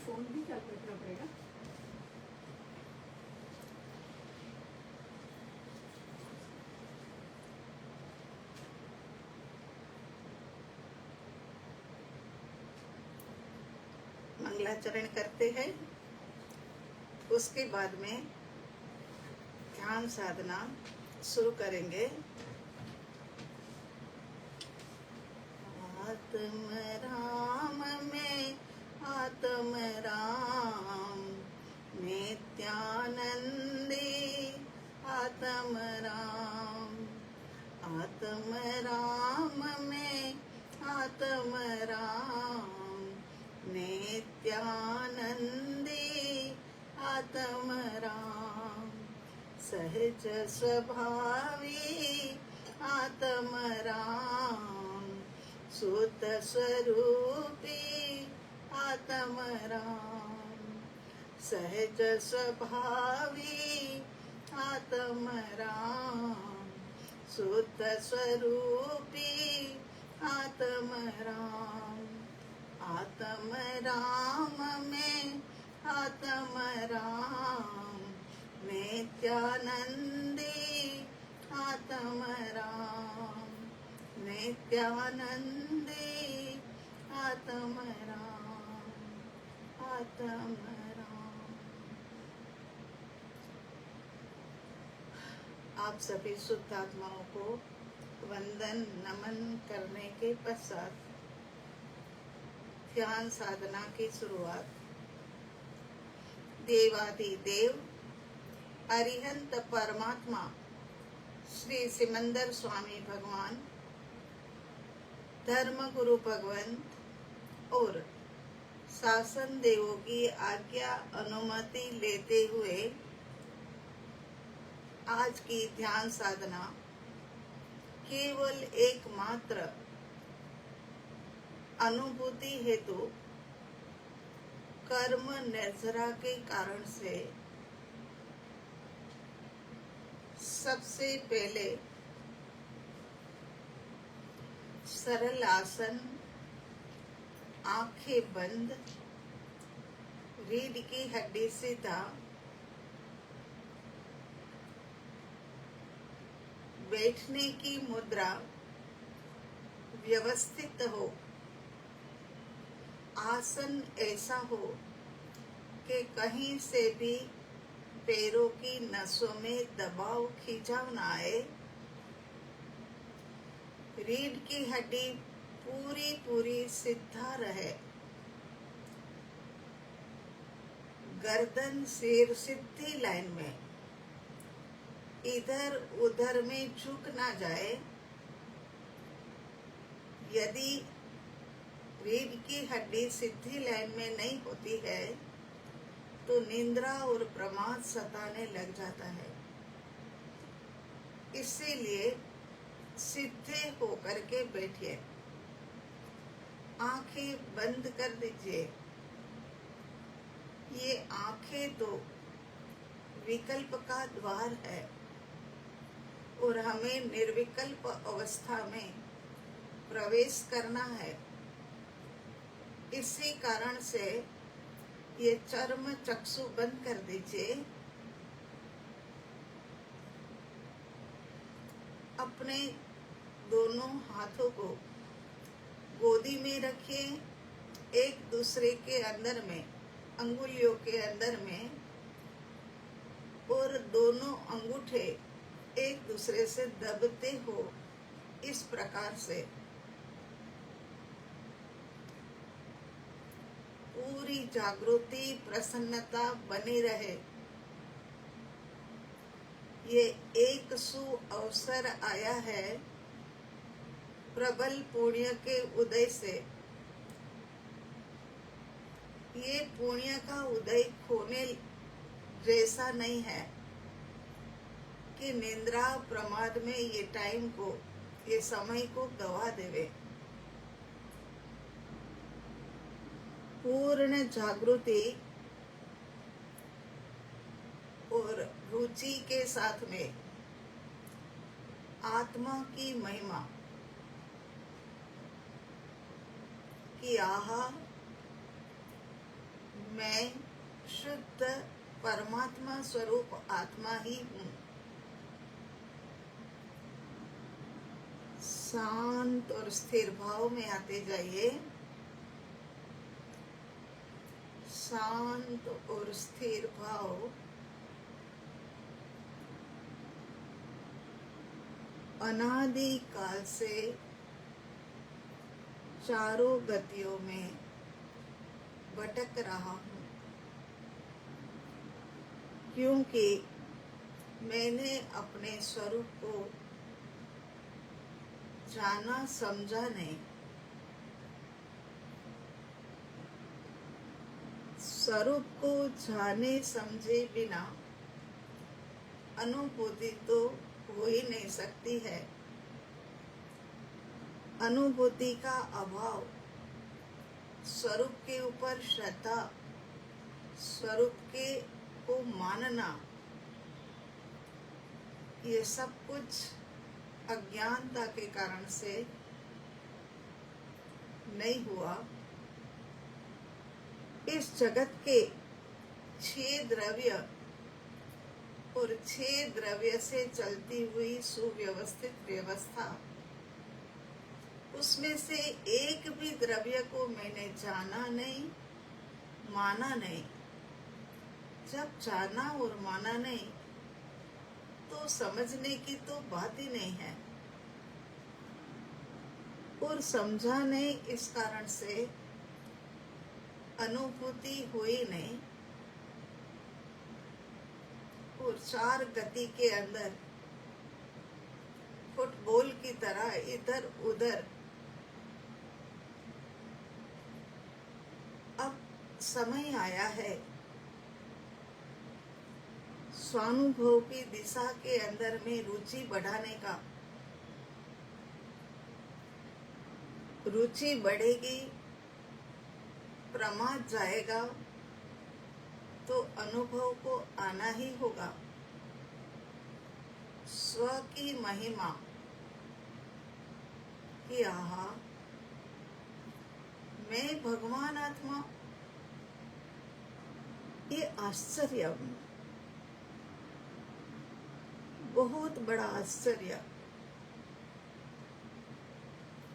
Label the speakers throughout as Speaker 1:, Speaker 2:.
Speaker 1: Phone भी चालू रखना पड़ेगा। मंगलाचरण करते हैं, उसके बाद में ध्यान साधना शुरू करेंगे। आत्म राम में आत्म राम, नित्यानंदी आत्म राम। आत्म राम में आत्म राम, नित्यानंदी आत्म राम। सहज स्वभावी आत्म राम, सुत स्वरूपी आत्म राम। सहज स्वभावी आत्म राम, सुत स्वरूपी आत्म राम। आत्म राम में आत्म राम, नित्यानंदी आत्म राम। नित्यानंदी आत्म राम, आत्म राम। आप सभी शुद्ध आत्माओं को वंदन नमन करने के पश्चात ध्यान साधना की शुरुआत। देवाधिदेव अरिहंत परमात्मा श्री सिमंदर स्वामी भगवान, धर्म गुरु भगवंत और शासन देवों की आज्ञा अनुमति लेते हुए आज की ध्यान साधना केवल एकमात्र अनुभूति हेतु कर्म निर्जरा के कारण से सबसे पहले सरल आसन, आंखें बंद, रीढ़ की हड्डी सीधा, बैठने की मुद्रा व्यवस्थित हो, आसन ऐसा हो कि कहीं से भी पैरों की नसों में दबाव खिंचाव न आए। रीढ़ की हड्डी पूरी पूरी सीधा रहे, गर्दन सिर सीधी लाइन में, इधर उधर में झुक ना जाए। यदि रीढ़ की हड्डी सीधी लाइन में नहीं होती है तो निंद्रा और प्रमाद सताने लग जाता है। इसीलिए सीधे होकर के बैठिए, आंखें बंद कर दीजिए। ये आंखें तो विकल्प का द्वार है और हमें निर्विकल्प अवस्था में प्रवेश करना है। इसी कारण से ये चर्म चक्षु बंद कर दीजिए। अपने दोनों हाथों को गोदी में रखिए, एक दूसरे के अंदर में, अंगुलियों के अंदर में, और दोनों अंगूठे एक दूसरे से दबते हो, इस प्रकार से पूरी जागृति प्रसन्नता बनी रहे। ये एक सु अवसर आया है प्रबल पुण्य के उदय से। ये पुण्य का उदय खोने जैसा नहीं है कि निंद्रा प्रमाद में ये टाइम को, ये समय को गवा देवे। पूर्ण जागृति और रुचि के साथ में आत्मा की महिमा कि आहा मैं शुद्ध परमात्मा स्वरूप आत्मा ही हूँ। शांत और स्थिर भाव में आते जाइए। शांत और स्थिर भाव अनादि काल से चारों गतियों में भटक रहा हूँ, क्योंकि मैंने अपने स्वरूप को जाना समझा नहीं। स्वरूप को जाने समझे बिना अनुभूति तो हो ही नहीं सकती है। अनुभूति का अभाव, स्वरूप के ऊपर श्रद्धा, स्वरूप के को मानना, ये सब कुछ अज्ञानता के कारण से नहीं हुआ। इस जगत के 6 द्रव्य और 6 द्रव्य से चलती हुई सुव्यवस्थित व्यवस्था, उसमें से एक भी द्रव्य को मैंने जाना नहीं, माना नहीं। जब जाना और माना नहीं तो समझने की तो बात ही नहीं है, और समझा नहीं, इस कारण से अनुभूति हुई नहीं। और 4 गति के अंदर फुटबॉल की तरह इधर उधर अब समय आया है स्वानुभव की दिशा के अंदर में रुचि बढ़ाने का। रुचि बढ़ेगी, प्रमाद जाएगा, तो अनुभव को आना ही होगा। स्व की महिमा कि आहा, मैं भगवान आत्मा, ये आश्चर्य, बहुत बड़ा आश्चर्य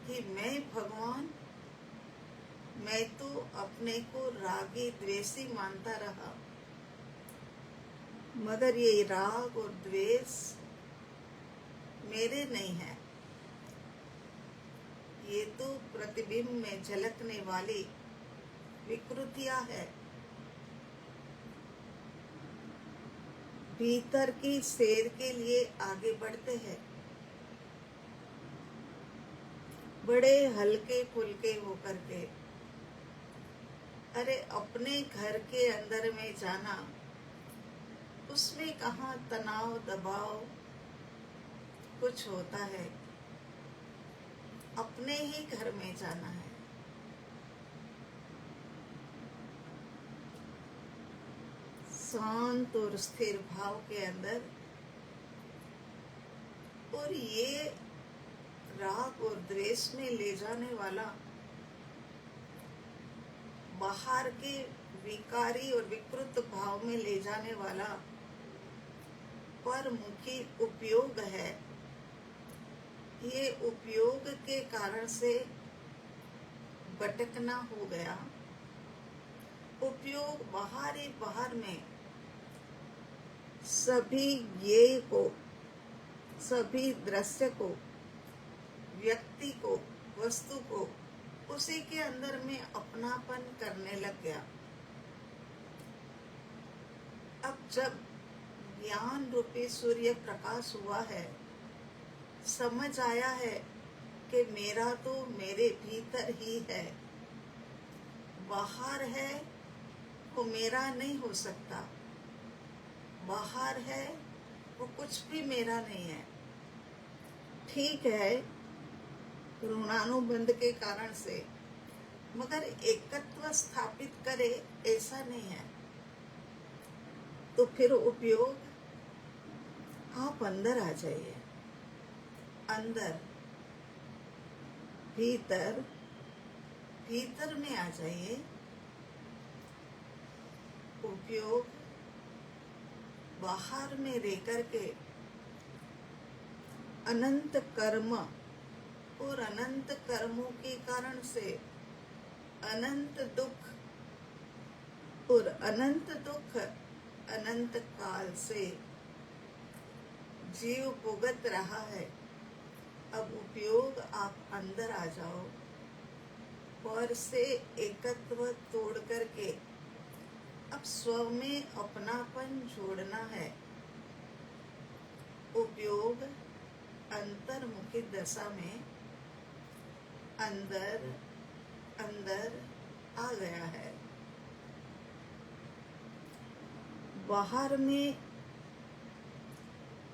Speaker 1: कि मैं भगवान। मैं तो अपने को रागी द्वेषी मानता रहा, मगर ये राग और द्वेष मेरे नहीं है। ये तो प्रतिबिंब में झलकने वाली विकृतियां है। भीतर की सैर के लिए आगे बढ़ते हैं, बड़े हल्के फुल्के होकर के। अरे अपने घर के अंदर में जाना, उसमें कहाँ तनाव दबाव कुछ होता है। अपने ही घर में जाना है। शांत और स्थिर भाव के अंदर, और ये राग और द्वेष में ले जाने वाला, बाहर के विकारी और विकृत भाव में ले जाने वाला परमुखी उपयोग है। ये उपयोग के कारण से भटकना हो गया। उपयोग बाहर ही बाहर में सभी ये को, सभी दृश्य को, व्यक्ति को, वस्तु को उसी के अंदर में अपनापन करने लग गया। अब जब ज्ञान रूपी सूर्य प्रकाश हुआ है, समझ आया है कि मेरा तो मेरे भीतर ही है, बाहर है वो मेरा नहीं हो सकता, बाहर है वो कुछ भी मेरा नहीं है। ठीक है, ऋणानुबंध के कारण से, मगर एकत्व स्थापित करे ऐसा नहीं है। तो फिर उपयोग, आप अंदर आ जाइए, अंदर, भीतर, भीतर में आ जाइए। उपयोग बाहर में रह कर के अनंत कर्म और अनंत कर्मों के कारण से अनंत दुख और अनंत दुख अनंत काल से जीव भुगत रहा है। अब उपयोग आप अंदर आ जाओ और से एकत्व तोड़ करके अब स्व में अपनापन जोड़ना है। उपयोग अंतर्मुखी दशा में अंदर अंदर आ गया है। बाहर में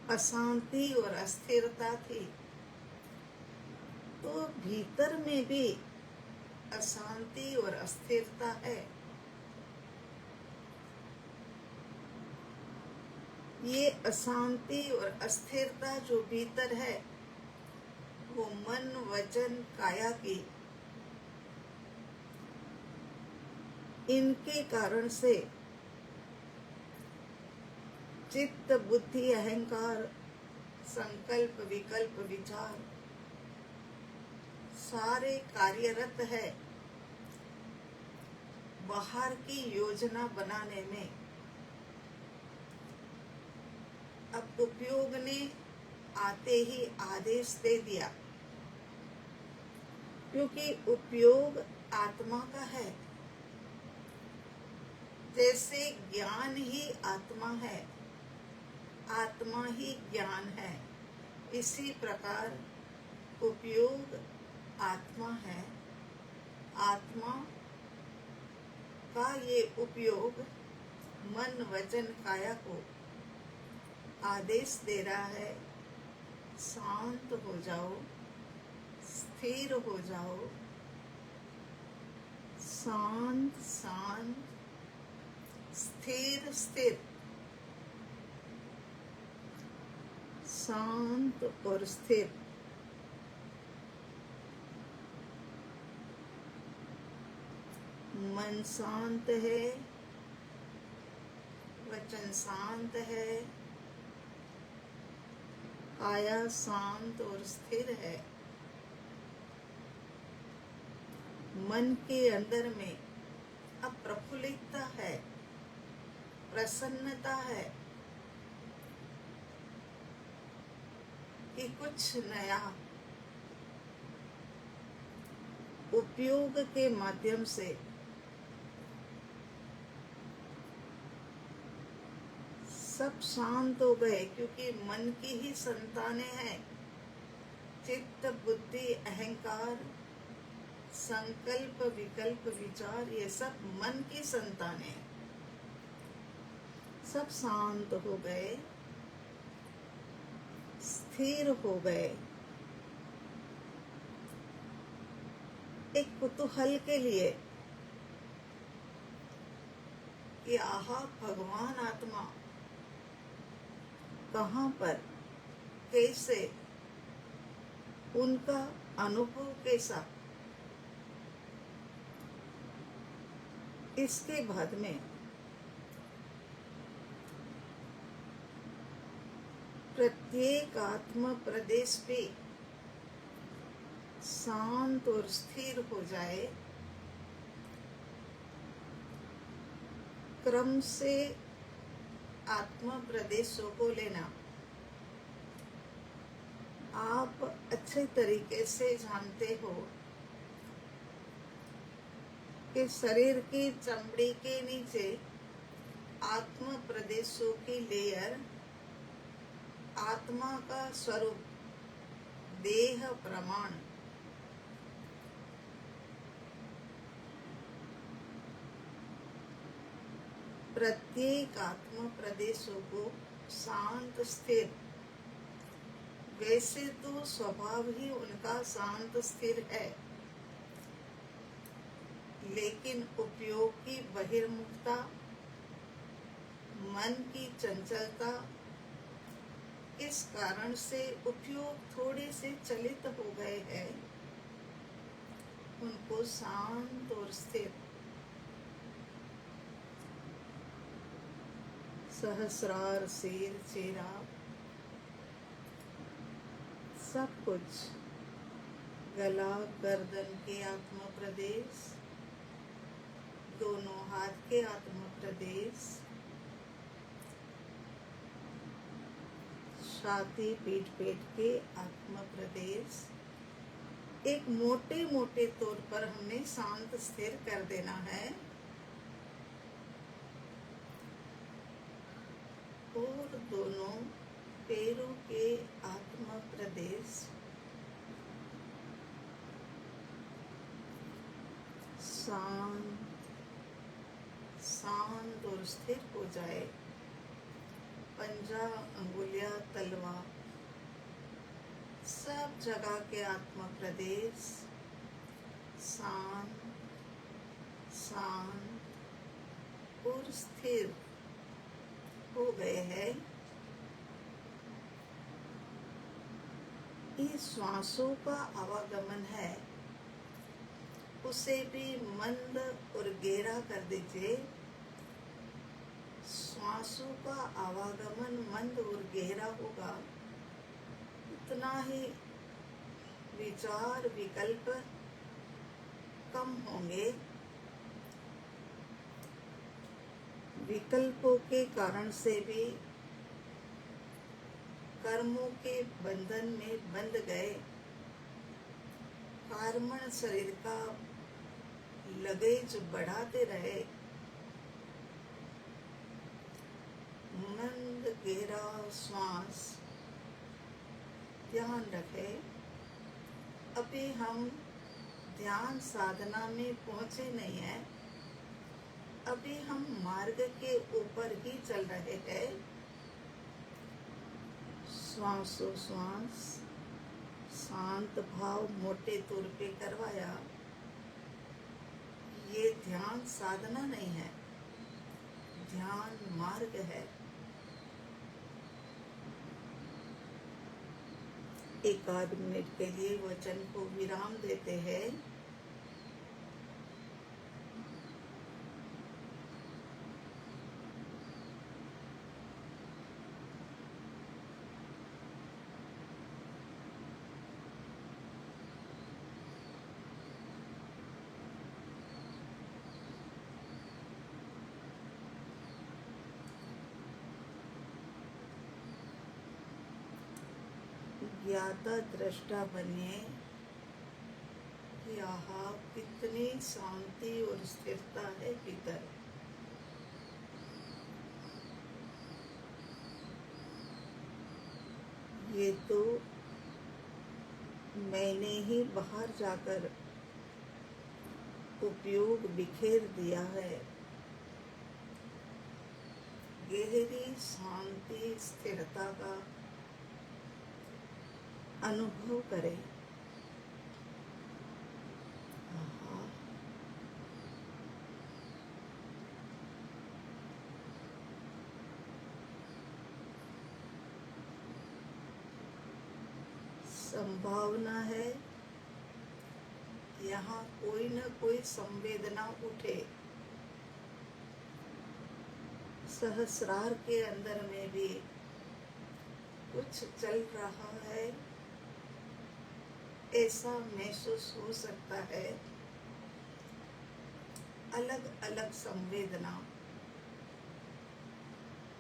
Speaker 1: अशांति और अस्थिरता थी, तो भीतर में भी अशांति और अस्थिरता है। ये अशांति और अस्थिरता जो भीतर है वो मन वचन काया की इनके कारण से चित्त बुद्धि अहंकार संकल्प विकल्प विचार सारे कार्यरत है बाहर की योजना बनाने में। अब उपयोग ने आते ही आदेश दे दिया, क्योंकि उपयोग आत्मा का है। जैसे ज्ञान ही आत्मा है, आत्मा ही ज्ञान है, इसी प्रकार उपयोग आत्मा है। आत्मा का ये उपयोग मन वचन काया को आदेश दे रहा है, शांत हो जाओ, स्थिर हो जाओ, शांत शांत स्थिर स्थिर, शांत और स्थिर। मन शांत है, वचन शांत है, काया शांत और स्थिर है। मन के अंदर में अब प्रफुल्लितता है, प्रसन्नता है कि कुछ नया उपयोग के माध्यम से सब शांत हो गए, क्योंकि मन की ही संतानें हैं। चित्त बुद्धि अहंकार संकल्प विकल्प विचार ये सब मन की संतानें हैं। सब शांत हो गए, स्थिर हो गए। एक कुतूहल के लिए कि आहा भगवान आत्मा कहाँ पर, कैसे, उनका अनुभव कैसा। इसके बाद में प्रत्येक आत्मा प्रदेश पे शांत और स्थिर हो जाए, क्रम से आत्मा प्रदेशों को लेना। आप अच्छे तरीके से जानते हो कि शरीर की चमड़ी के नीचे आत्मा प्रदेशों की लेयर आत्मा का स्वरूप देह प्रमाण प्रत्येक आत्मा प्रदेशों को शांत स्थिर, वैसे तो स्वभाव ही उनका शांत स्थिर है, लेकिन उपयोग की बहिर्मुखता, मन की चंचलता, इस कारण से उपयोग थोड़े से चलित हो गए हैं। उनको शांत और स्थिर सहस्रार सिर चेहरा सब कुछ, गला गर्दन के आत्म प्रदेश, दोनों हाथ के आत्म प्रदेश, छाती पीठ पेट के आत्म प्रदेश एक मोटे मोटे तौर पर हमने शांत स्थिर कर देना है। और दोनों पैरों के आत्म प्रदेश शांत शांत और स्थिर हो जाए। पंजा, अंगुलियां, तलवा सब जगह के आत्म प्रदेश शांत शांत और स्थिर हो गए हैं। ये श्वासों का आवागमन है, उसे भी मंद और गहरा कर दीजिए। श्वासों का आवागमन मंद और गहरा होगा, उतना ही विचार विकल्प कम होंगे। विकल्पों के कारण से भी कर्मों के बंधन में बंध गए। कार्बन शरीर का लगेज बढ़ाते रहे। मंद गहरा श्वास ध्यान रखें। अभी हम ध्यान साधना में पहुंचे नहीं हैं, अभी हम मार्ग के ऊपर ही चल रहे हैं। श्वासोश्वास शांत भाव मोटे तौर पे करवाया। ये ध्यान साधना नहीं है, ध्यान मार्ग है। एक आध मिनट के लिए वचन को विराम देते हैं। ज्ञाता दृष्टा बनिए। यहाँ कितनी शांति और स्थिरता है भीतर। ये तो मैंने ही बाहर जाकर उपयोग बिखेर दिया है। गहरी शांति स्थिरता का अनुभव करें। संभावना है यहाँ कोई न कोई संवेदना उठे। सहस्रार के अंदर में भी कुछ चल रहा है, ऐसा महसूस हो सकता है। अलग अलग संवेदना,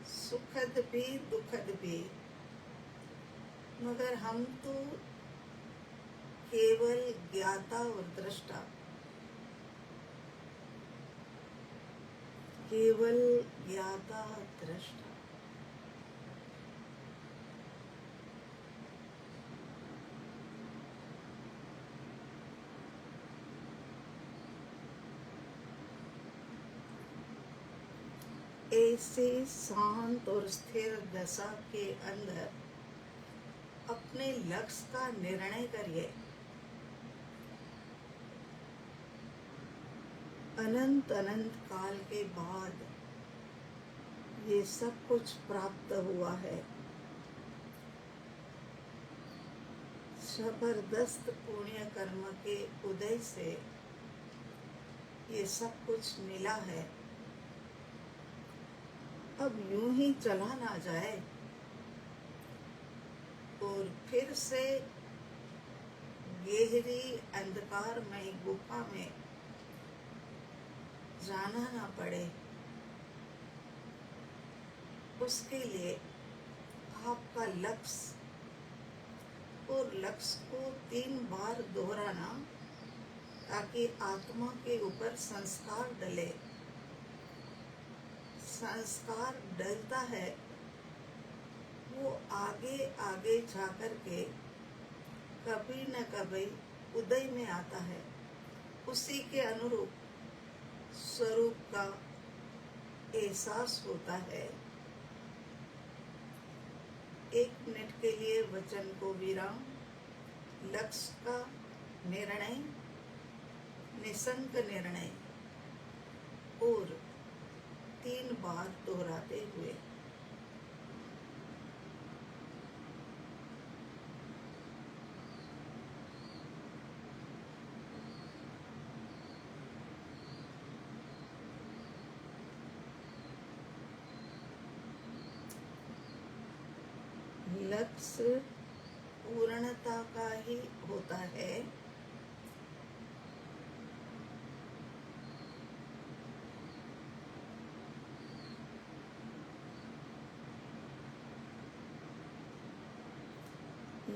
Speaker 1: सुखद भी दुखद भी, मगर हम तो केवल ज्ञाता और दृष्टा, केवल ज्ञाता दृष्टा। ऐसे शांत और स्थिर दशा के अंदर अपने लक्ष्य का निर्णय करिए। अनंत अनंत काल के बाद ये सब कुछ प्राप्त हुआ है। जबरदस्त पुण्य कर्म के उदय से ये सब कुछ मिला है। अब यूं ही चला ना जाए और फिर से गहरी अंधकारमय गुफा में जाना ना पड़े। उसके लिए आपका लक्ष्य और लक्ष्य को 3 बार दोहराना, ताकि आत्मा के ऊपर संस्कार डले। संस्कार डलता है, वो आगे आगे जाकर के कभी न कभी उदय में आता है। उसी के अनुरूप स्वरूप का एहसास होता है। 1 मिनट के लिए वचन को विराम। लक्ष्य का निर्णय, निसंक निर्णय, और 3 बार दोहराते हुए। लक्ष्य पूर्णता का ही होता है।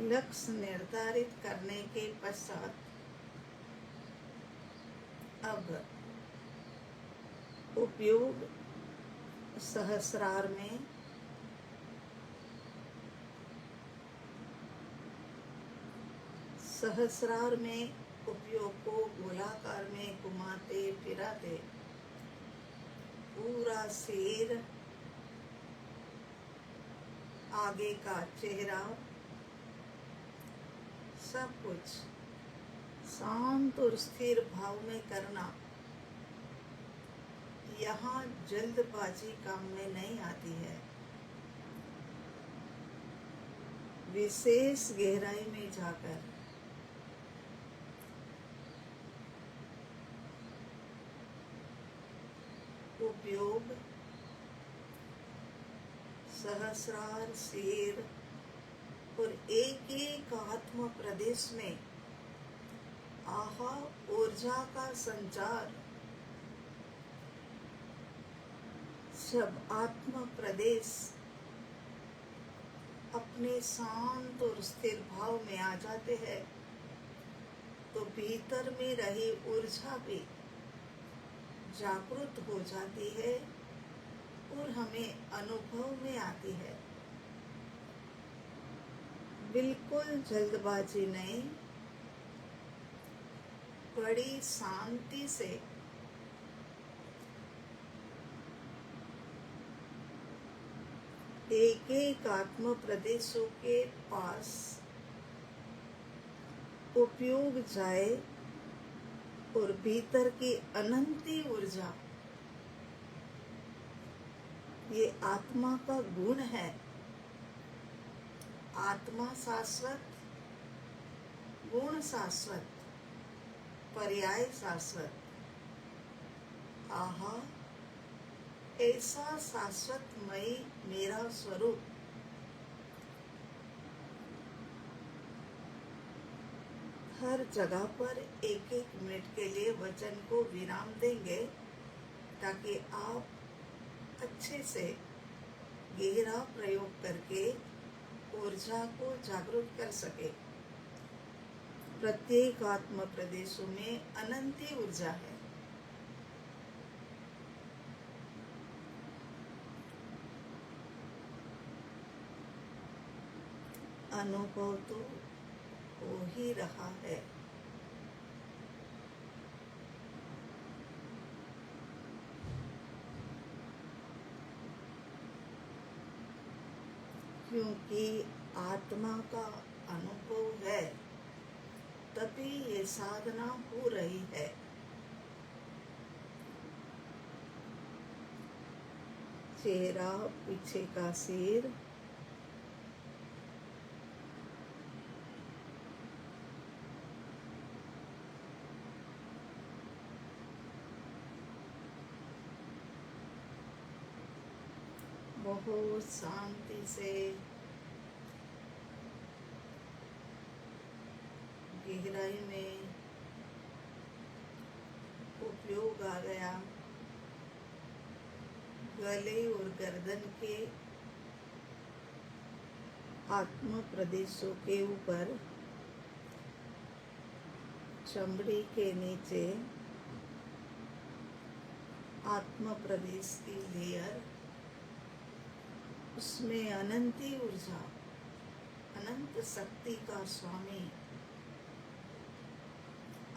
Speaker 1: लक्ष्य निर्धारित करने के पश्चात अब उपयोग सहस्रार में उपयोग को गोलाकार में घुमाते फिराते पूरा सिर, आगे का चेहरा, सब कुछ शांत और स्थिर भाव में करना। यहाँ जल्दबाजी काम में नहीं आती है। विशेष गहराई में जाकर उपयोग सहस्रार, सिर और एक एक आत्मा प्रदेश में आहा ऊर्जा का संचार। जब आत्मा प्रदेश अपने शांत और स्थिर भाव में आ जाते हैं, तो भीतर में रही ऊर्जा भी जागृत हो जाती है और हमें अनुभव में आती है। बिल्कुल जल्दबाजी नहीं, बड़ी शांति से एक एक आत्म प्रदेशों के पास उपयोग जाए और भीतर की अनंती ऊर्जा, ये आत्मा का गुण है। आत्मा शाश्वत, गुण शाश्वत, पर्याय शाश्वत। आहा, ऐसा शाश्वतमयी मेरा स्वरूप। हर जगह पर 1-1 मिनट के लिए वचन को विराम देंगे, ताकि आप अच्छे से गहरा प्रयोग करके ऊर्जा को जागरूक कर सके। प्रत्येक आत्म प्रदेशों में अनंती ऊर्जा है। अनुभव तो हो ही रहा है। क्योंकि आत्मा का अनुभव है, तभी ये साधना हो रही है। चेहरा, पीछे का सिर, बहुत शांति से गहराई में उपयोग आ गया। गले और गर्दन के आत्म प्रदेशों के ऊपर, चमड़ी के नीचे आत्म प्रदेश की लेयर, उसमें अनंती ऊर्जा, अनंत शक्ति का स्वामी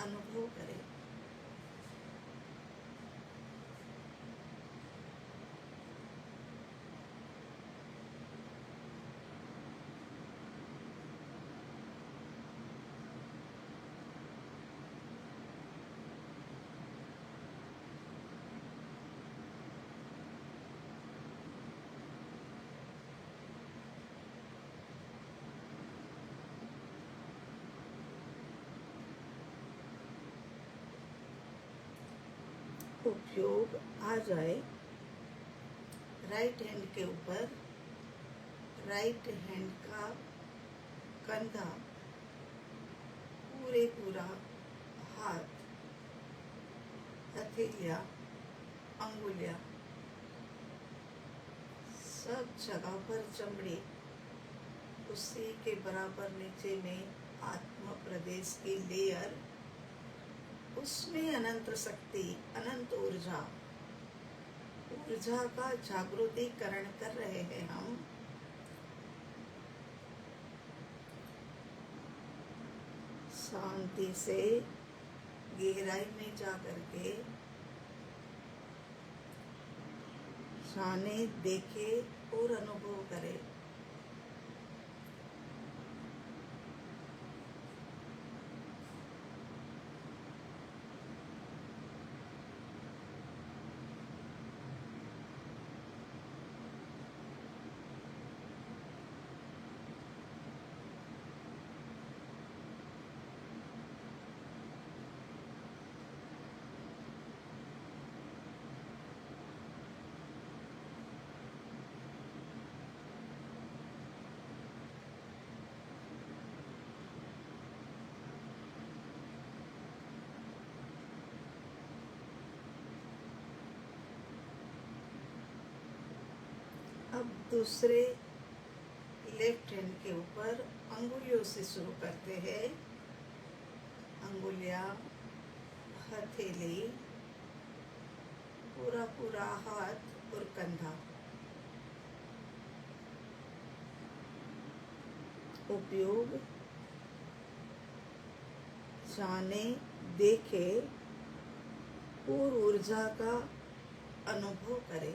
Speaker 1: अनुभव करें। उपयोग आ जाए राइट हैंड के ऊपर, राइट हैंड का कंधा, पूरा हाथ, हथेलियाँ, अंगुलियाँ, सब जगह पर चमड़ी, उसी के बराबर नीचे में आत्म प्रदेश की लेयर, उसमें अनंत शक्ति, अनंत ऊर्जा, ऊर्जा का जागृतिकरण कर रहे हैं हम। शांति से गहराई में जा करके जाने, देखे और अनुभव करें। अब दूसरे लेफ्ट हैंड के ऊपर अंगुलियों से शुरू करते हैं। अंगुलियां, हथेली, पूरा हाथ और कंधा। उपयोग जाने, देखे और ऊर्जा का अनुभव करें।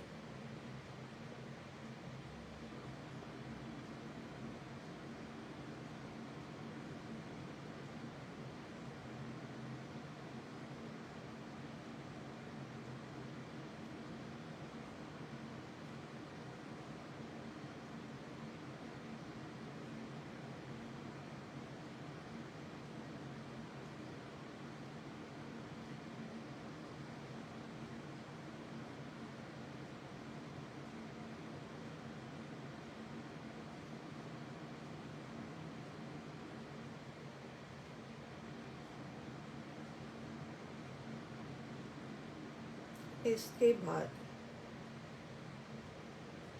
Speaker 1: इसके बाद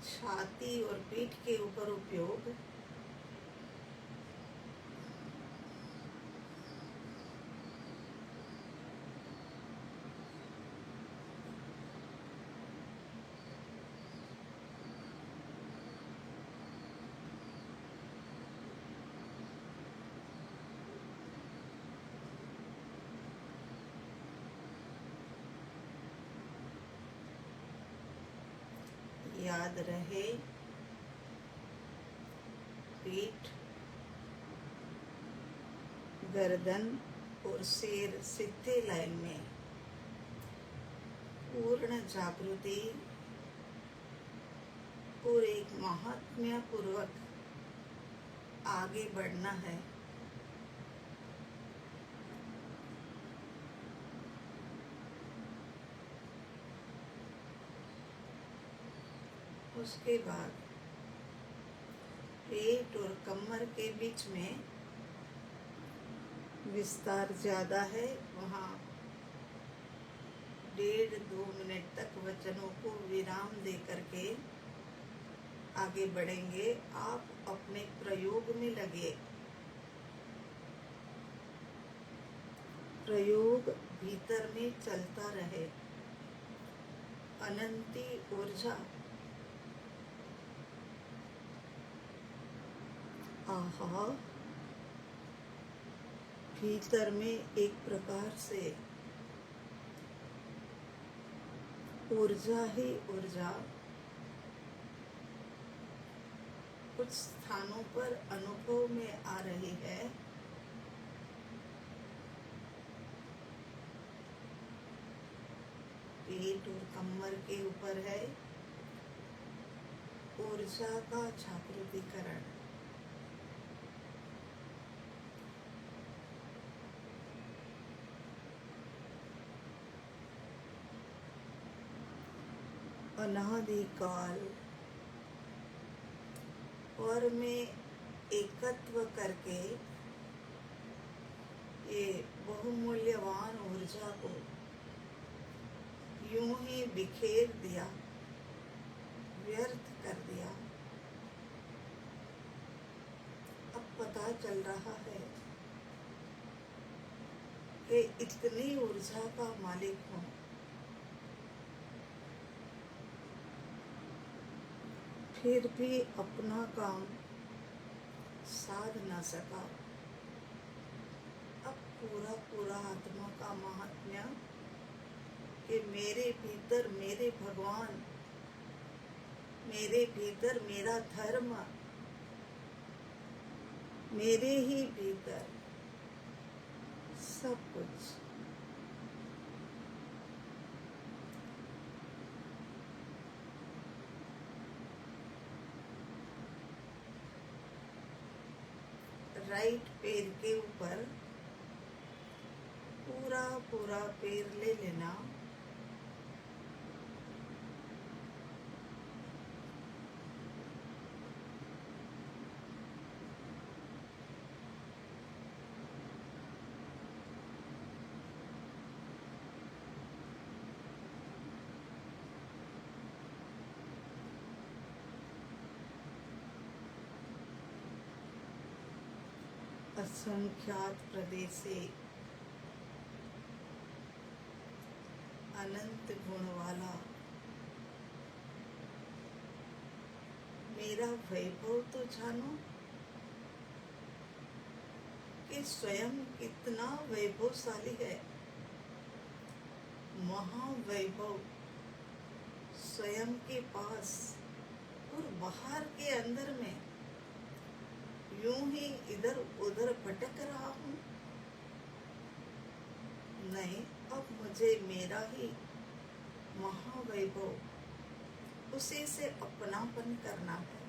Speaker 1: छाती और पीठ के ऊपर उपयोग, याद रहे पीठ, गर्दन और सिर सीधे लाइन में, पूर्ण जागृति और एक महात्म्य पूर्वक आगे बढ़ना है। उसके बाद पेट और कमर के बीच में विस्तार ज़्यादा है, वहाँ 1.5-2 मिनट तक वचनों को विराम दे करके आगे बढ़ेंगे। आप अपने प्रयोग में लगे। प्रयोग भीतर में चलता रहे। अनंती ऊर्जा, आहा, भीतर में एक प्रकार से ऊर्जा ही ऊर्जा कुछ स्थानों पर अनुभव में आ रही है। पेट और कमर के ऊपर है ऊर्जा का जागृतिकरण। अनादिकाल और में एकत्व करके ये बहुमूल्यवान ऊर्जा को यूं ही बिखेर दिया, व्यर्थ कर दिया। अब पता चल रहा है कि इतनी ऊर्जा का मालिक हूँ, फिर भी अपना काम साध न सका। अब पूरा पूरा आत्मा का महात्म्य कि मेरे भीतर मेरे भगवान, मेरे भीतर मेरा धर्म, मेरे ही भीतर सब कुछ। राइट पैर के ऊपर पूरा पूरा पैर ले लेना। असंख्यात प्रदेश से अनंत गुण वाला मेरा वैभव तो जानो कि स्वयं कितना वैभवशाली है। महावैभव स्वयं के पास और बाहर के अंदर में यूं ही इधर उधर भटक रहा हूँ। नहीं, अब मुझे मेरा ही महावैभव उसी से अपनापन करना है,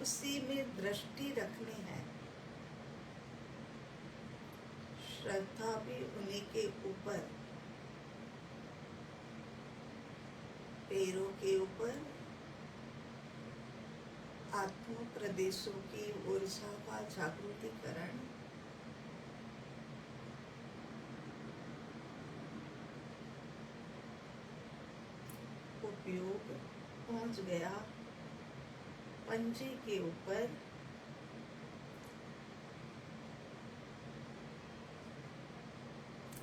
Speaker 1: उसी में दृष्टि रखनी है। श्रद्धा भी उन्हीं के ऊपर, पैरों के ऊपर आत्म प्रदेशों की ऊर्जा का जागृतिकरण। उपयोग पहुंच गया पंजे के ऊपर,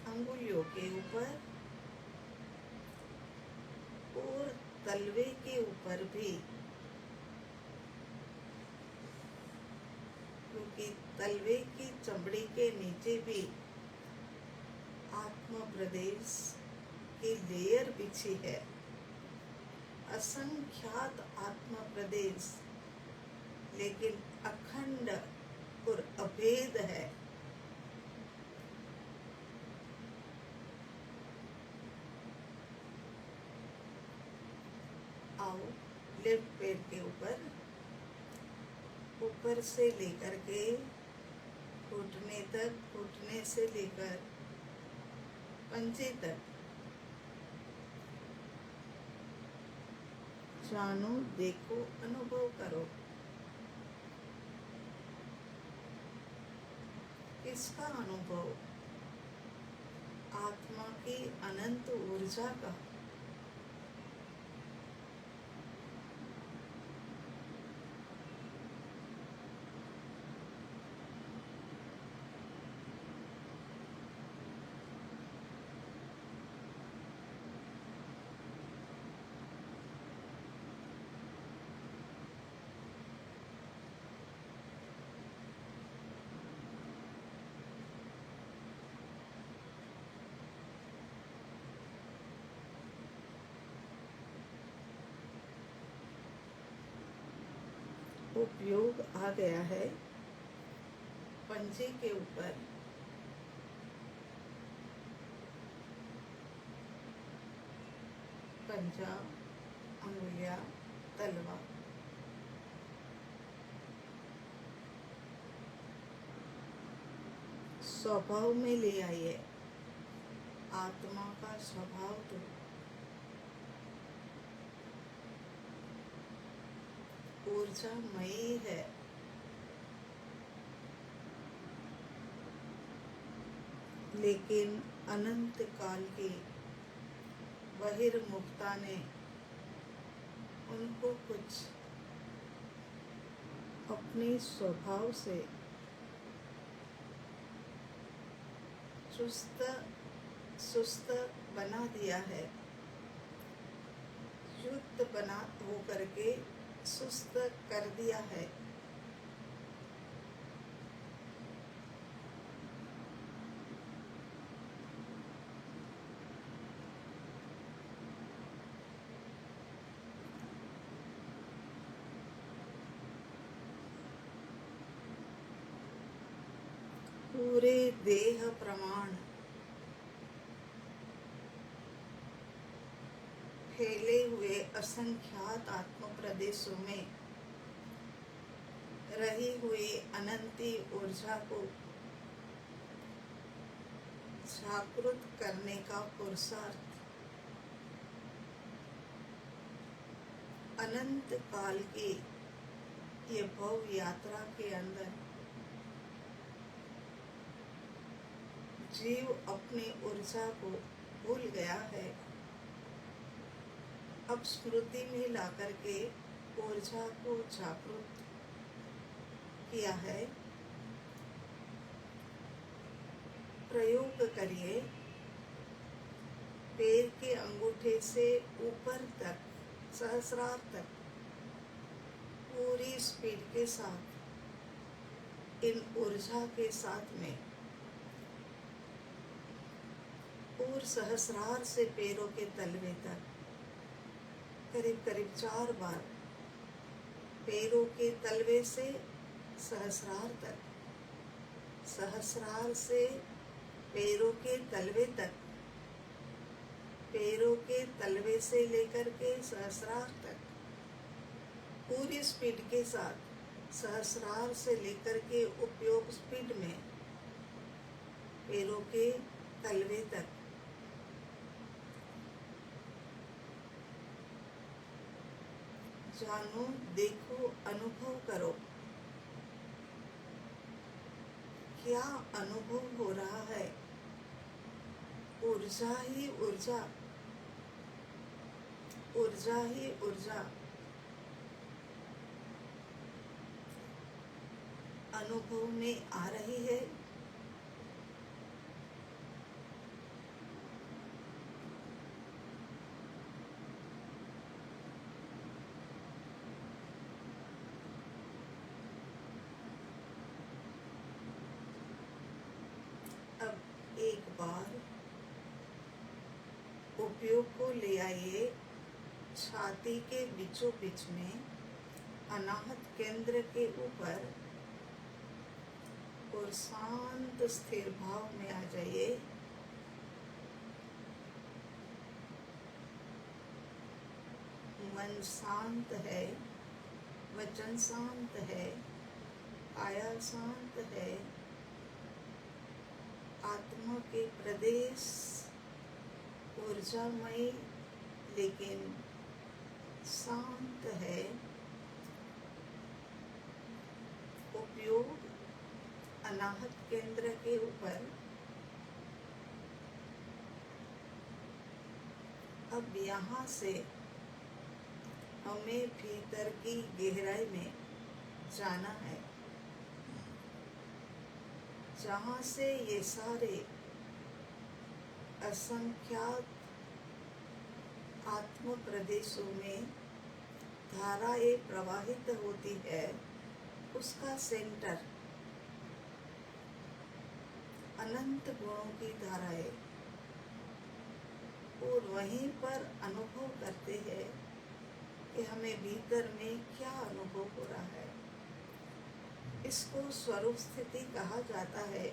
Speaker 1: अंगुलियों के ऊपर और तलवे के ऊपर भी, क्योंकि तलवे की चमड़ी के नीचे भी आत्म प्रदेश की लेयर बिछी है। असंख्यात आत्म प्रदेश, लेकिन अखंड और अभेद है। आओ लेफ्ट पैर के ऊपर, ऊपर से लेकर के घुटने तक, घुटने से लेकर पंजे तक जानो, देखो, अनुभव करो। किसका अनुभव? आत्मा की अनंत ऊर्जा का। उपयोग आ गया है पंजे के ऊपर। पंजा, अंगुलियां, तलवा। स्वभाव में ले आइए। आत्मा का स्वभाव तो ऊर्जामयी है। लेकिन अनंत काल की बहिर्मुखता ने उनको कुछ अपने स्वभाव से सुस्त बना दिया है। युक्त बना हो करके सुस्त कर दिया है। पूरे देह प्रमाण फैले हुए असंख्यात आत्म प्रदेशों में रही हुई अनंती ऊर्जा को जागृत करने का पुरुषार्थ अनंत काल की ये भव यात्रा के अंदर जीव अपनी ऊर्जा को भूल गया है। अब स्मृति में लाकर के ऊर्जा को जागृत किया है। प्रयोग करिए। पैर के अंगूठे से ऊपर तक, सहस्रार तक पूरी स्पीड के साथ इन ऊर्जा के साथ में और सहस्रार से पैरों के तलवे तक करीब करीब 4 बार, पैरों के तलवे से सहस्रार तक, सहस्रार से पैरों के तलवे तक, पैरों के तलवे से लेकर के सहस्रार तक पूरी स्पीड के साथ, सहस्रार से लेकर के उपयोग स्पीड में पैरों के तलवे तक जानो, देखो, अनुभव करो। क्या अनुभव हो रहा है? ऊर्जा ही ऊर्जा, ऊर्जा ही ऊर्जा अनुभव में आ रही है। अब एक बार उपयोग को ले आइए छाती के बीचों बीच में, अनाहत केंद्र के ऊपर, और शांत स्थिर भाव में आ जाइए। मन शांत है, वचन शांत है, काया शांत है। आत्मा के प्रदेश ऊर्जामय लेकिन शांत है। उपयोग अनाहत केंद्र के ऊपर। अब यहाँ से हमें भीतर की गहराई में जाना है, जहाँ से ये सारे असंख्यात आत्म प्रदेशों में धाराएं प्रवाहित होती है, उसका सेंटर अनंत गुणों की धाराएं, और वहीं पर अनुभव करते हैं कि हमें भीतर में क्या अनुभव हो रहा है। इसको स्वरूप स्थिति कहा जाता है।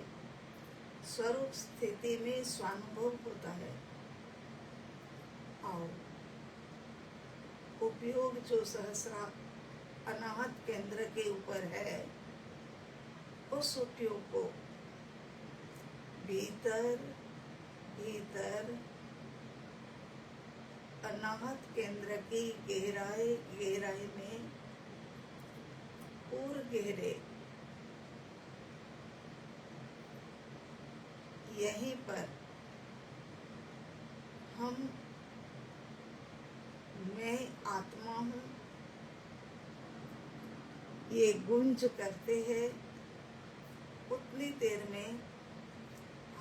Speaker 1: स्वरूप स्थिति में स्वानुभव होता है। और उपयोग जो सहस्रा अनाहत केंद्र के ऊपर है, उस उपयोग को भीतर भीतर अनाहत केंद्र की गहराई में और गहरे यहीं पर हम मैं आत्मा हूँ ये गुंज करते हैं। उतनी देर में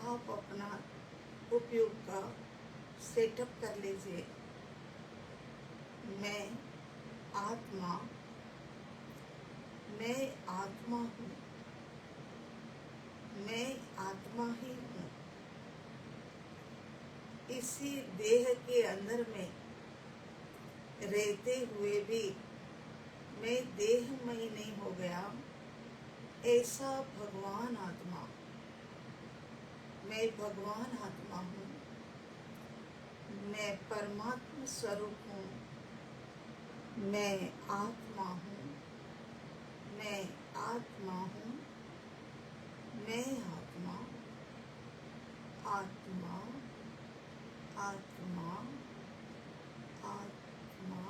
Speaker 1: आप अपना उपयोग का सेटअप कर लीजिए। मैं आत्मा हूँ, मैं आत्मा ही हूँ। इसी देह के अंदर में रहते हुए भी मैं देहमयी नहीं हो गया। ऐसा भगवान आत्मा, मैं भगवान आत्मा हूँ, मैं परमात्मा स्वरूप हूँ, मैं आत्मा हूँ, मैं आत्मा हूँ, मैं आत्मा, आत्मा, आत्मा, आत्मा,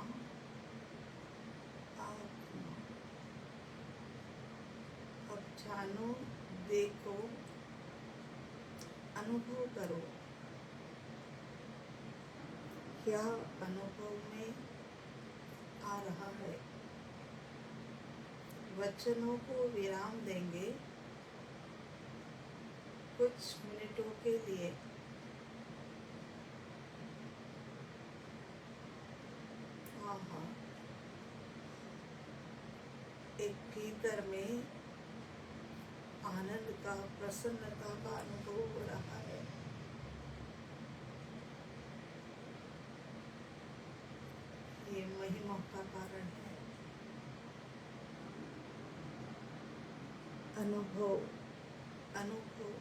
Speaker 1: आत्मा। अब जानो, देखो, अनुभव करो, क्या अनुभव में आ रहा है। वचनों को विराम देंगे कुछ मिनटों के लिए। हाँ, एक भीतर में आनंद का, प्रसन्नता का अनुभव हो रहा है। ये महिमा का कारण है। अनुभव, अनुभव।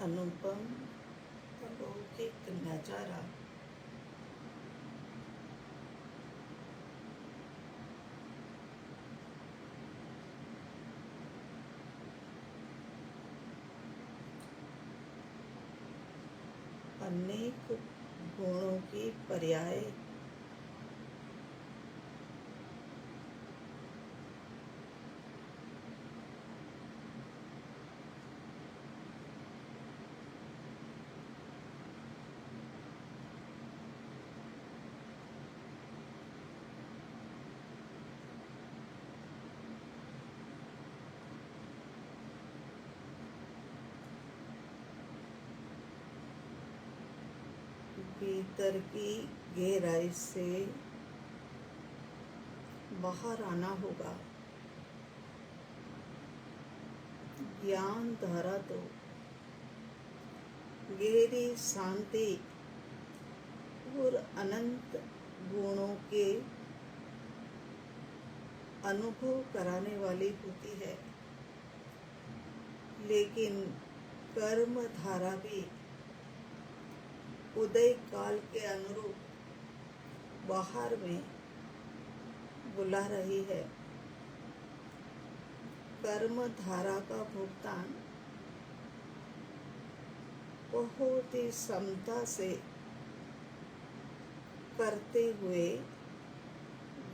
Speaker 1: अनुपम अलौकिक नजारा। अनेक गुणों की पर्याय भीतर की गहराई से बाहर आना होगा। ज्ञान धारा तो गहरी शांति और अनंत गुणों के अनुभव कराने वाली होती है, लेकिन कर्म धारा भी उदय काल के अनुरूप बाहर में बुला रही है। कर्म धारा का भुगतान बहुत ही समता से करते हुए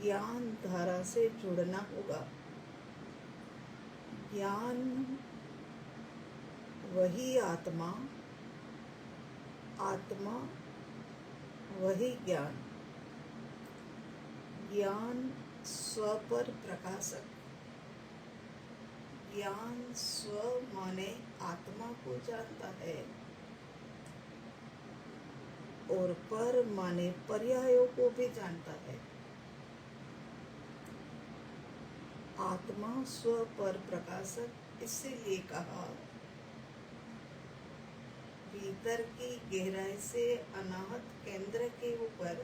Speaker 1: ज्ञान धारा से जुड़ना होगा। ज्ञान वही आत्मा, आत्मा वही ज्ञान। ज्ञान स्व पर प्रकाशक। ज्ञान स्व माने आत्मा को जानता है और पर माने पर्यायों को भी जानता है। आत्मा स्व पर प्रकाशक इसीलिए कहा, भीतर की गहराई से अनाहत केंद्र के ऊपर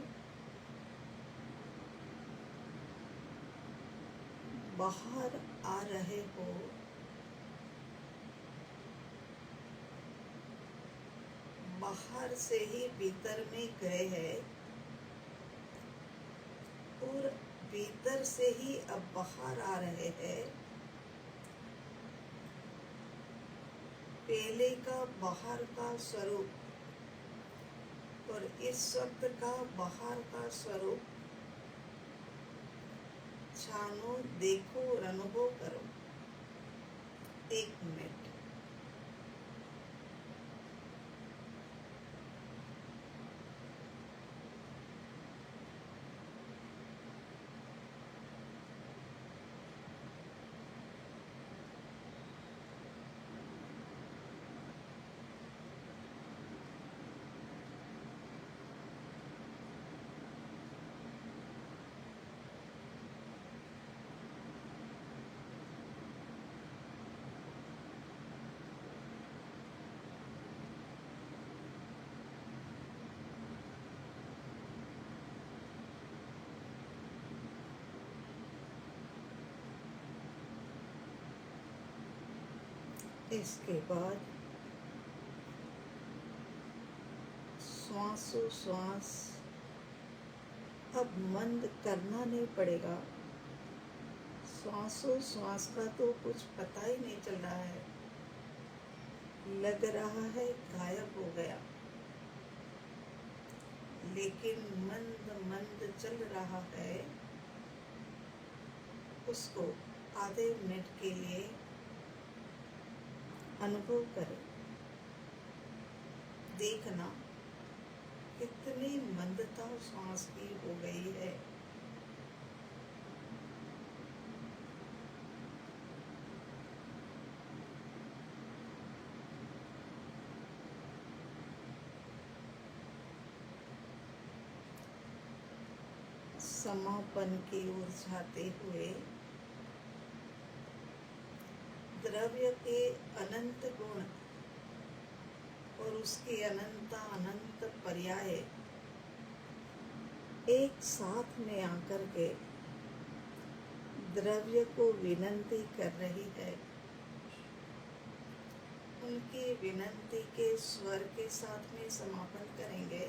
Speaker 1: बाहर आ रहे हो। बाहर से ही भीतर में गए हैं और भीतर से ही अब बाहर आ रहे हैं। पहले का बाहर का स्वरूप और इस वक्त का बाहर का स्वरूप जानो, देखो और अनुभव करो। 1 मिनट। इसके बाद श्वासोश्वास अब मंद करना नहीं पड़ेगा। श्वासोश्वास का तो कुछ पता ही नहीं चल रहा है, लग रहा है गायब हो गया, लेकिन मंद मंद चल रहा है। उसको आधे मिनट के लिए अनुभव करें। देखना कितनी मंदता श्वास की हो गई है। समापन की ओर जाते हुए द्रव्य के अनंत गुण और उसके अनंत पर्याय एक साथ में आकर के द्रव्य को विनंती कर रही है, उनकी विनंती के स्वर के साथ में समापन करेंगे।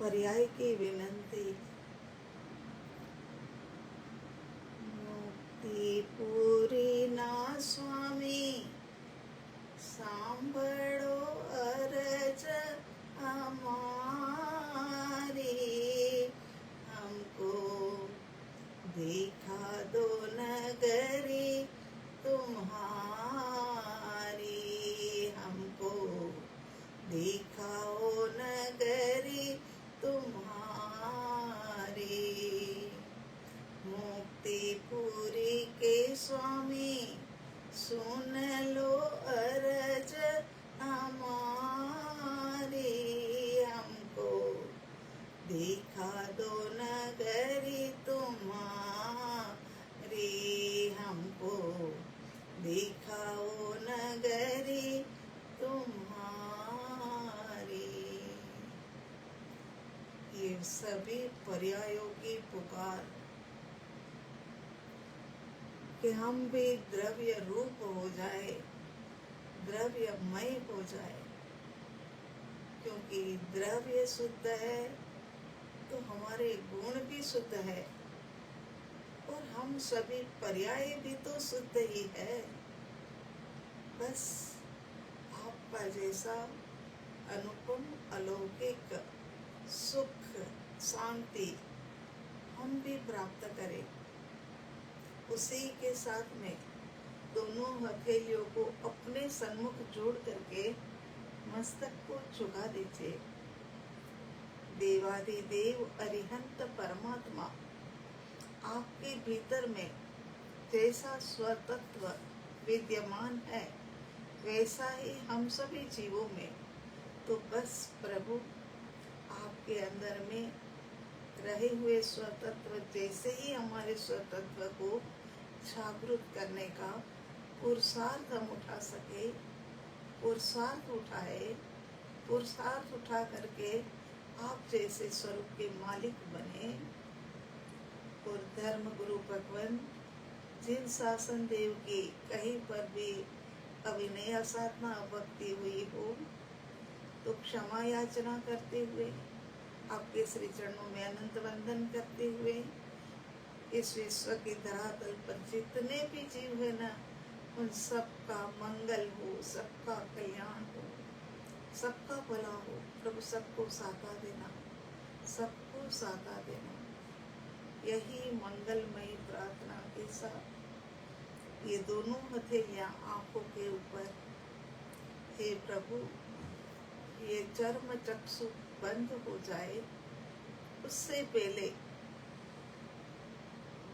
Speaker 1: पर्याय की विनंती। मुक्ति पूरी ना स्वामी, सांभळो अरज हमारी, हमको दिखा दो नगरी तुम्हारी, हमको दिखाओ नगरी तुम्हारी। मुक्तिपुरी के स्वामी, सुन लो अरज हमारी, हमको दिखा दो नगरी तुम्हारी, हमको दिखाओ नगरी तुम्हारी। ये सभी पर्यायों की पुकार कि हम भी द्रव्य रूप हो जाए, द्रव्यमय हो जाए, क्योंकि द्रव्य शुद्ध है तो हमारे गुण भी शुद्ध है और हम सभी पर्याय भी तो शुद्ध ही है। बस आपका जैसा अनुपम अलौकिक सुख शांति हम भी प्राप्त करें, उसी के साथ में दोनों हथेलियों को अपने सन्मुख जोड़ करके मस्तक को झुका दीजिए। देवाधिदेव अरिहंत परमात्मा आपके भीतर में जैसा स्वतत्व विद्यमान है, वैसा ही हम सभी जीवों में। तो बस प्रभु आपके अंदर में रहे हुए स्वतत्व जैसे ही हमारे स्वतत्व को जागृत करने का पुरुषार्थ हम उठा सके, पुरुषार्थ उठाए, पुरुषार्थ उठा करके आप जैसे स्वरूप के मालिक बने। और धर्म गुरु भगवान जिन शासन देव की कहीं पर भी अविनय साधना भक्ति हुई हो तो क्षमा याचना करते हुए, आपके श्री चरणों में अनंत वंदन करते हुए, इस विश्व की धरातल पर जितने भी जीव है ना, उन सबका मंगल हो, सबका कल्याण हो, सबका भला हो। प्रभु सबको साथा देना, सबको साथा देना। यही मंगलमयी प्रार्थना के साथ ये दोनों हथेलियां आंखों के ऊपर। हे प्रभु, ये चर्म चक्षु बंद हो जाए, उससे पहले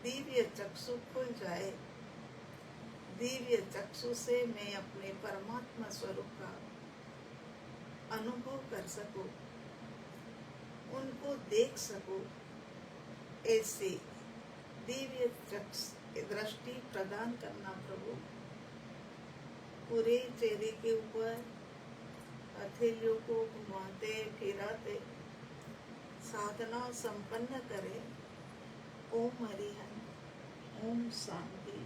Speaker 1: दिव्य चक्षु खुल जाए। दिव्य चक्षु से मैं अपने परमात्मा स्वरूप का अनुभव कर सकूं, उनको देख सकूं। ऐसे दिव्य दृष्टि प्रदान करना प्रभु। पूरे चेहरे के ऊपर हथेलियों को घुमाते फिराते साधना संपन्न करे। ओम हरिहर, ओम शांति।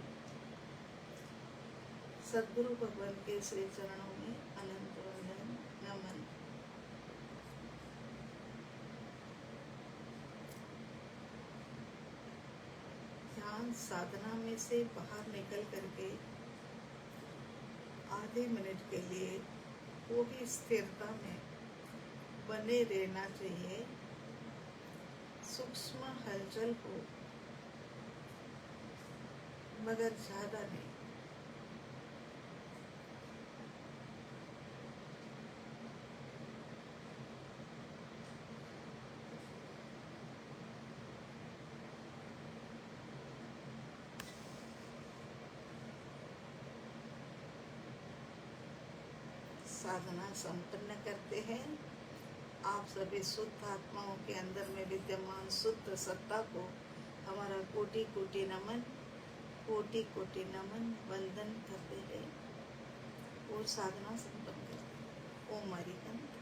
Speaker 1: सद्गुरु भगवान के श्री चरणों में अनंत वंदन नमन। ध्यान साधना में से बाहर निकल करके आधे मिनट के लिए वो भी स्थिरता में बने रहना चाहिए। सूक्ष्म हलचल हो मगर ज्यादा नहीं। साधना संपन्न करते हैं। आप सभी शुद्ध आत्माओं के अंदर में विद्यमान शुद्ध सत्ता को हमारा कोटि कोटि नमन, कोटि कोटि नमन वंदन करते हैं और साधना संपन्न करते हैं। ओम हरिहर।